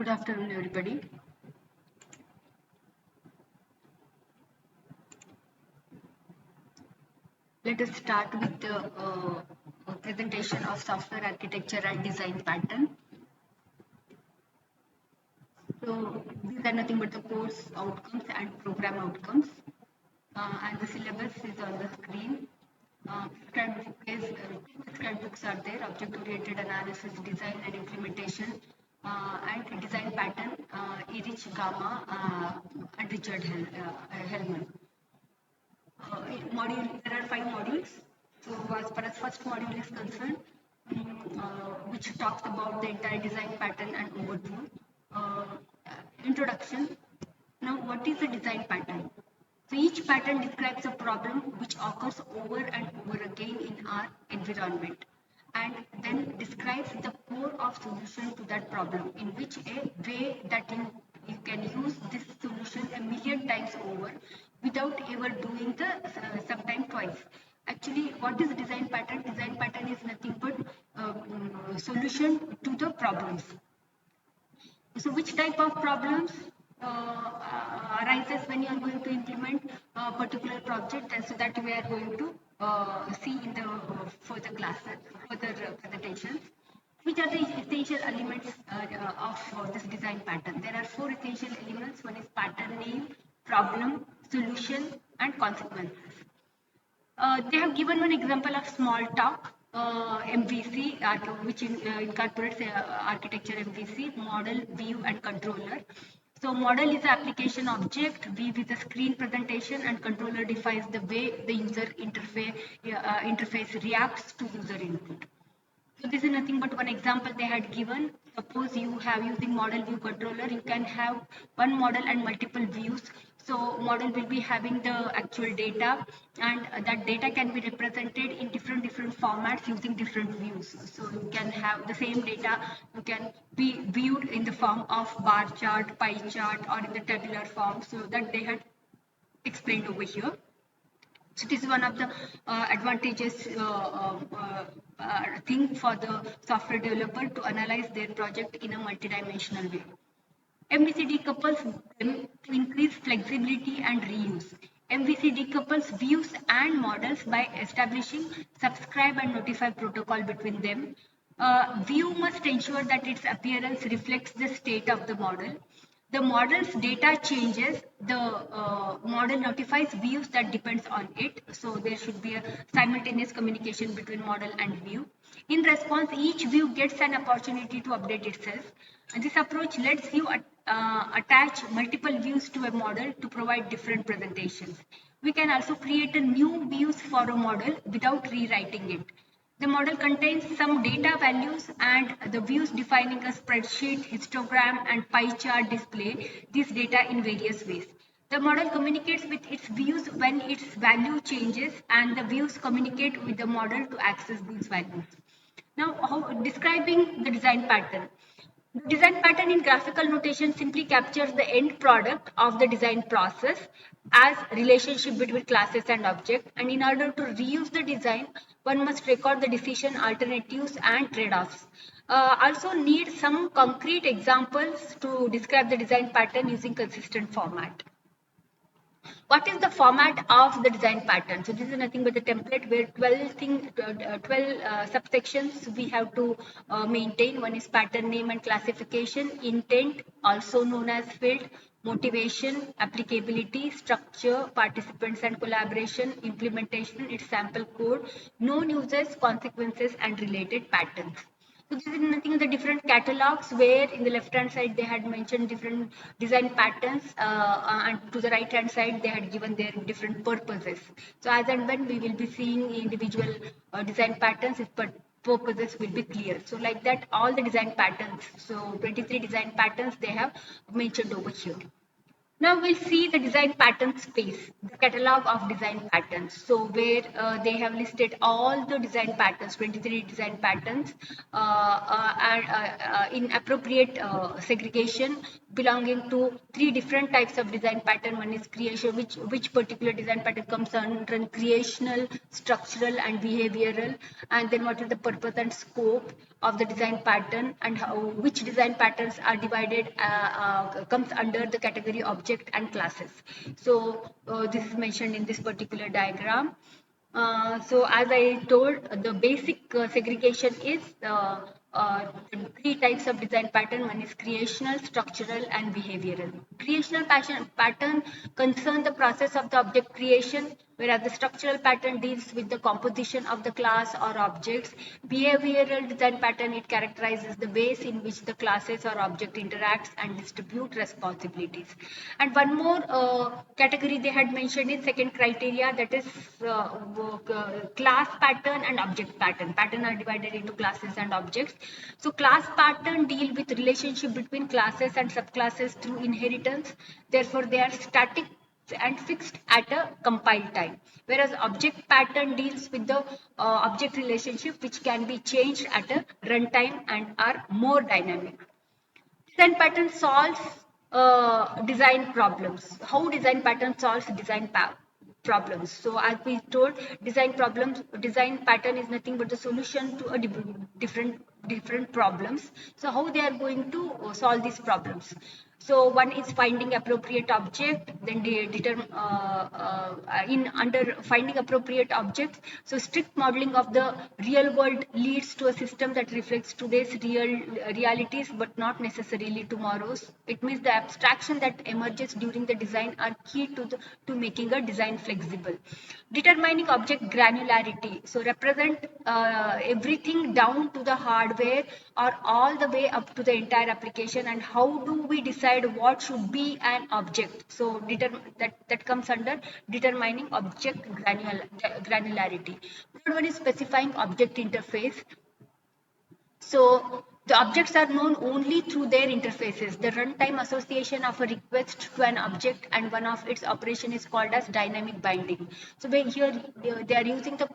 Good afternoon, everybody. Let us start with the presentation of software architecture and design pattern. So these are nothing but the course outcomes and program outcomes. And the syllabus is on the screen. Prescribed books are there: object-oriented analysis, design and implementation, and design pattern, Erich Gamma and Richard Hellman. There are 5 modules. So as far as first module is concerned, which talks about the entire design pattern and overview. Uh, Introduction. Now, what is a design pattern? So each pattern describes a problem which occurs over and over again in our environment, and then describes the core of solution to that problem, in which a way that you can use this solution a million times over without ever doing the sometime twice. Actually, what is design pattern? Design pattern is nothing but solution to the problems. So which type of problems arises when you are going to implement a particular project, and so that we are going to see in the further classes, further presentations. Which are the essential elements of this design pattern? There are 4 essential elements. One is pattern name, problem, solution, and consequences. They have given one example of Smalltalk, MVC, which incorporates architecture MVC, model, view, and controller. So model is the application object, view is the screen presentation, and controller defines the way the user interface reacts to user input. So this is nothing but one example they had given. Suppose you have using model view controller, you can have one model and multiple views. So model will be having the actual data, and that data can be represented in different formats using different views. So you can have the same data, you can be viewed in the form of bar chart, pie chart, or in the tabular form. So that they had explained over here. So it is one of the advantageous thing for the software developer to analyze their project in a multidimensional way. MVC decouples them to increase flexibility and reuse. MVC decouples views and models by establishing subscribe and notify protocol between them. View must ensure that its appearance reflects the state of the model. The model's data changes, the model notifies views that depends on it. So there should be a simultaneous communication between model and view. In response, each view gets an opportunity to update itself. And this approach lets you attach multiple views to a model to provide different presentations. We can also create a new views for a model without rewriting it. The model contains some data values, and the views defining a spreadsheet, histogram, and pie chart display this data in various ways. The model communicates with its views when its value changes, and the views communicate with the model to access these values. Now, describing the design pattern. The design pattern in graphical notation simply captures the end product of the design process as relationship between classes and object, and in order to reuse the design, one must record the decision, alternatives, and trade-offs. Also need some concrete examples to describe the design pattern using consistent format. What is the format of the design pattern? So this is nothing but the template where 12 subsections we have to maintain. One is pattern name and classification, intent, also known as field, motivation, applicability, structure, participants and collaboration, implementation, its sample code, known users, consequences, and related patterns. So this is nothing the different catalogs where in the left hand side they had mentioned different design patterns, and to the right hand side they had given their different purposes. So as and when we will be seeing individual design patterns, its purposes will be clear. So like that all the design patterns, so 23 design patterns they have mentioned over here. Now we'll see the design pattern space, the catalog of design patterns. So where they have listed all the design patterns, 23 design patterns, in appropriate segregation belonging to three different types of design pattern. One is creation, which particular design pattern comes under creational, structural, and behavioral, and then what is the purpose and scope of the design pattern, and how which design patterns are divided comes under the category object and classes. So this is mentioned in this particular diagram. So as I told, the basic segregation is three types of design pattern. One is creational, structural, and behavioral. Creational pattern concern the process of the object creation, whereas the structural pattern deals with the composition of the class or objects. Behavioral design pattern, it characterizes the ways in which the classes or object interacts and distribute responsibilities. And one more category they had mentioned in second criteria, that is class pattern and object pattern. Pattern are divided into classes and objects. So class pattern deal with relationship between classes and subclasses through inheritance. Therefore, they are static and fixed at a compile time, whereas object pattern deals with the object relationship which can be changed at a runtime and are more dynamic. Design pattern solves design problems. How design pattern solves design problems? So as we told, design pattern is nothing but the solution to a different problems. So how they are going to solve these problems? So one is finding appropriate object, then they determine in under finding appropriate objects. So strict modeling of the real world leads to a system that reflects today's realities, but not necessarily tomorrow's. It means the abstraction that emerges during the design are key to making a design flexible. Determining object granularity. So represent everything down to the hardware or all the way up to the entire application, and how do we decide what should be an object. So that comes under determining object granularity. Third one is specifying object interface. So the objects are known only through their interfaces. The runtime association of a request to an object and one of its operation is called as dynamic binding. So here they are using the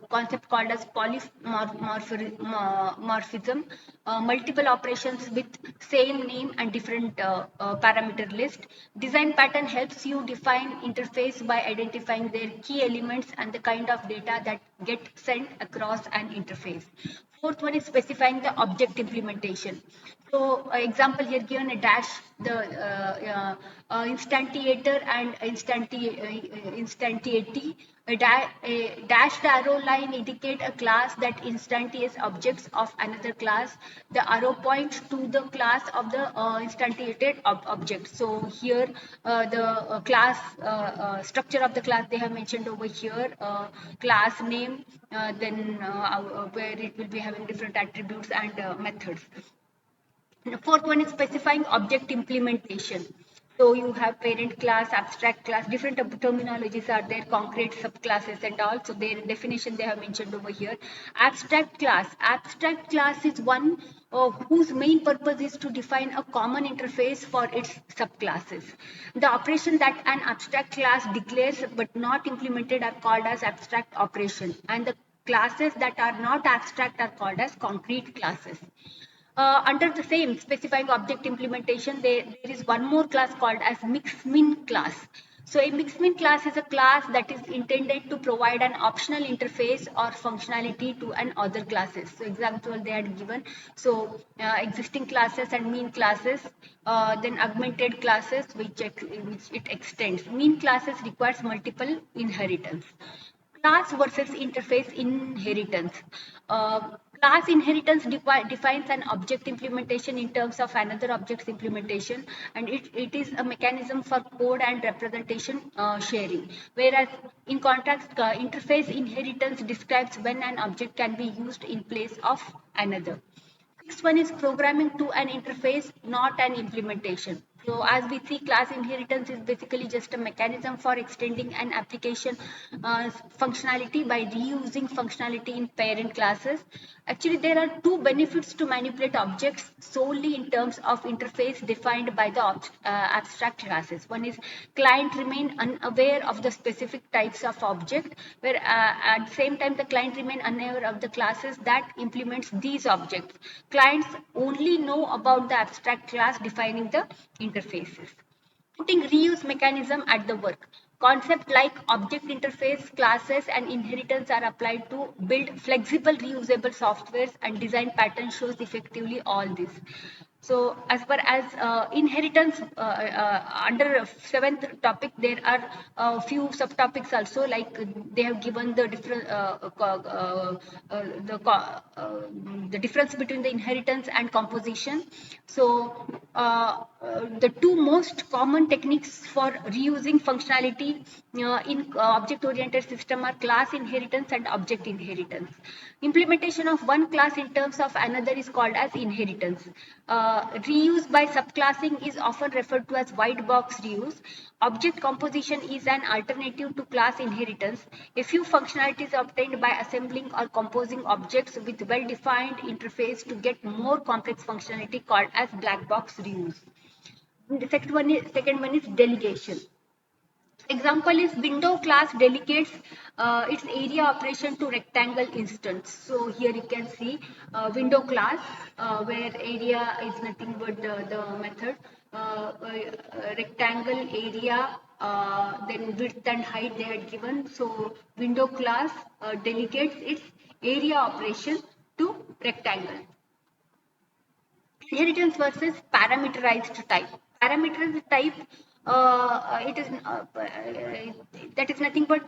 concept called as polymorphism, multiple operations with same name and different parameter list. Design pattern helps you define interface by identifying their key elements and the kind of data that get sent across an interface. Fourth one is specifying the object implementation. So example here given a dash, the instantiator and instantiate. A dashed arrow line indicate a class that instantiates objects of another class. The arrow points to the class of the instantiated object. So here the class structure of the class they have mentioned over here, class name, then where it will be having different attributes and methods. The fourth one is specifying object implementation. So you have parent class, abstract class, different terminologies are there, concrete subclasses and all. So their definition they have mentioned over here. Abstract class. Abstract class is one whose main purpose is to define a common interface for its subclasses. The operation that an abstract class declares but not implemented are called as abstract operation. And the classes that are not abstract are called as concrete classes. Under the same specifying object implementation, there is one more class called as mixmin class. So a mixmin class is a class that is intended to provide an optional interface or functionality to an other classes. So example they had given. So existing classes and mean classes, then augmented classes which it extends. Mean classes requires multiple inheritance. Class versus interface inheritance. Class inheritance defines an object implementation in terms of another object's implementation, and it is a mechanism for code and representation sharing. Whereas in contrast, interface inheritance describes when an object can be used in place of another. Next one is programming to an interface, not an implementation. So as we see, class inheritance is basically just a mechanism for extending an application functionality by reusing functionality in parent classes. Actually, there are two benefits to manipulate objects solely in terms of interface defined by the abstract classes. One is client remain unaware of the specific types of object, where at the same time the client remain unaware of the classes that implements these objects. Clients only know about the abstract class defining the interfaces. Putting reuse mechanism at the work. Concepts like object interface, classes, and inheritance are applied to build flexible, reusable softwares, and design pattern shows effectively all this. So, as far as inheritance, under seventh topic, there are a few subtopics also. Like they have given the different the the difference between the inheritance and composition. So, the two most common techniques for reusing functionality in object-oriented system are class inheritance and object inheritance. Implementation of one class in terms of another is called as inheritance. Reuse by subclassing is often referred to as white box reuse. Object composition is an alternative to class inheritance. A few functionalities are obtained by assembling or composing objects with well-defined interface to get more complex functionality called as black box reuse. The second one is delegation. Example is window class delegates its area operation to rectangle instance. So here you can see window class where area is nothing but the method rectangle area, then width and height they had given. So window class delegates its area operation to rectangle. Inheritance versus parameterized type. Parameterized type, it is that is nothing but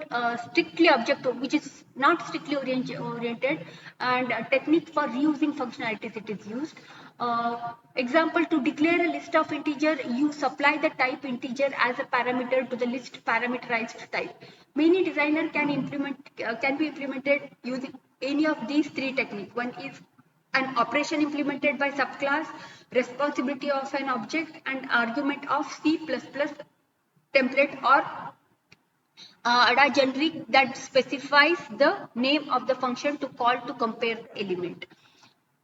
strictly object, which is not strictly oriented, and a technique for reusing functionalities it is used. Example: to declare a list of integer, you supply the type integer as a parameter to the list parameterized type. Many designer can be implemented using any of these three techniques. One is an operation implemented by subclass, responsibility of an object, and argument of C++ template or ADA generic that specifies the name of the function to call to compare the element.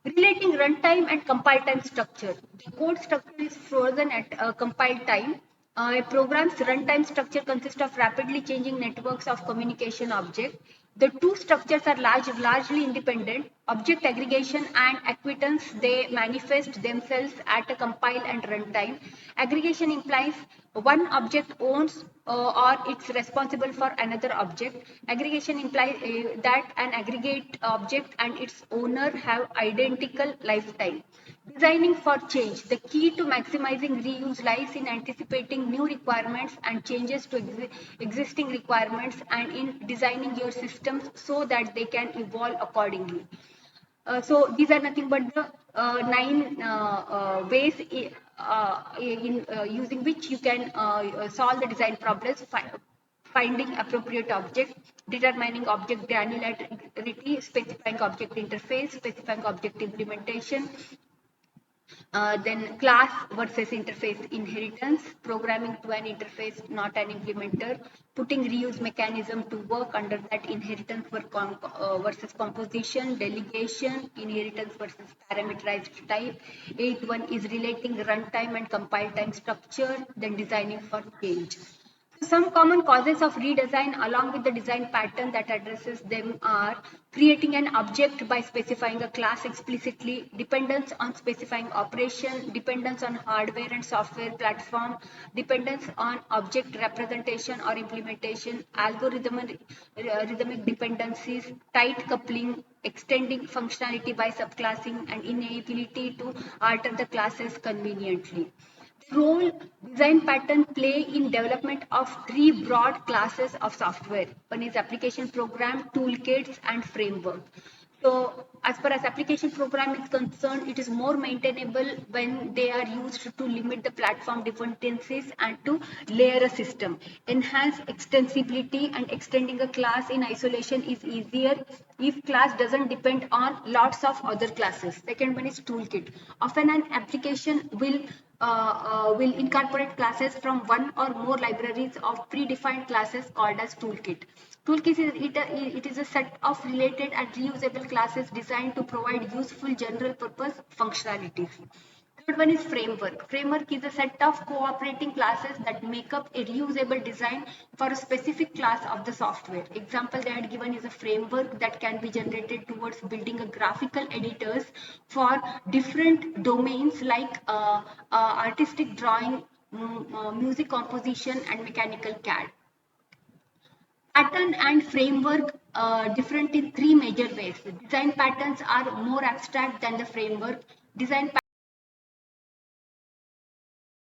Relating runtime and compile time structure. The code structure is frozen at compile time. A program's runtime structure consists of rapidly changing networks of communication objects. The two structures are largely independent. Object aggregation and acquaintance, they manifest themselves at a compile and runtime. Aggregation implies one object owns or it's responsible for another object. Aggregation implies that an aggregate object and its owner have identical lifetime. Designing for change. The key to maximizing reuse lies in anticipating new requirements and changes to existing requirements, and in designing your systems so that they can evolve accordingly. So these are nothing but the nine ways in using which you can solve the design problems. Finding appropriate object, determining object granularity, specifying object interface, specifying object implementation, then class versus interface inheritance, programming to an interface, not an implementer, putting reuse mechanism to work under that inheritance versus composition, delegation, inheritance versus parameterized type. Eighth one is relating runtime and compile time structure, then designing for change. Some common causes of redesign along with the design pattern that addresses them are creating an object by specifying a class explicitly, dependence on specifying operation, dependence on hardware and software platform, dependence on object representation or implementation, rhythmic dependencies, tight coupling, extending functionality by subclassing, and inability to alter the classes conveniently. Role design pattern play in development of three broad classes of software. One is application program, toolkits, and framework. So as far as application program is concerned, it is more maintainable when they are used to limit the platform dependencies and to layer a system. Enhance extensibility, and extending a class in isolation is easier if class doesn't depend on lots of other classes. Second one is toolkit. Often an application will incorporate classes from one or more libraries of predefined classes called as toolkit. Toolkit it is a set of related and reusable classes designed to provide useful general purpose functionalities. Third one is framework. Framework is a set of cooperating classes that make up a reusable design for a specific class of the software. Example they had given is a framework that can be generated towards building a graphical editors for different domains like artistic drawing, music composition, and mechanical CAD. Pattern and framework different in three major ways. Design patterns are more abstract than the framework. Design